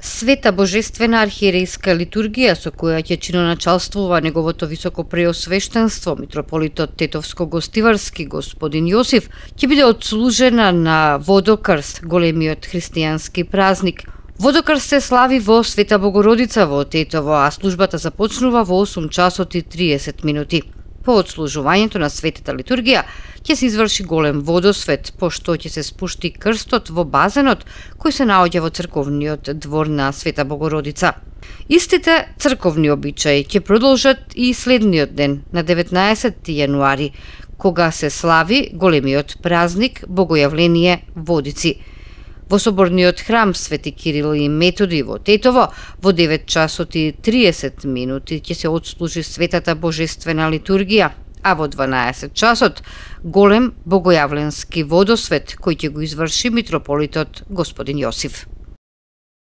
Света божествена архиерейска литургија со која ќе чиноначалствува неговото високо преосвештенство митрополитот Тетовско-Гостиварски господин Јосиф ќе биде отслужена на Водокрст, големиот христијански празник. Водокрст се слави во Света Богородица во Тетово, а службата започнува во 8 часот и 30 минути. По отслужувањето на светата литургија ќе се изврши голем водосвет, пошто ќе се спушти крстот во базенот кој се наоѓа во црковниот двор на Света Богородица. Истите црковни обичаи ќе продолжат и следниот ден, на 19 јануари, кога се слави големиот празник Богојавление Водици. Во соборниот храм Свети Кирил и Методи во Тетово во 9 часот и 30 минути ќе се отслужи светата божествена литургија, а во 12 часот голем богојавленски водосвет кој ќе го изврши митрополитот господин Јосиф.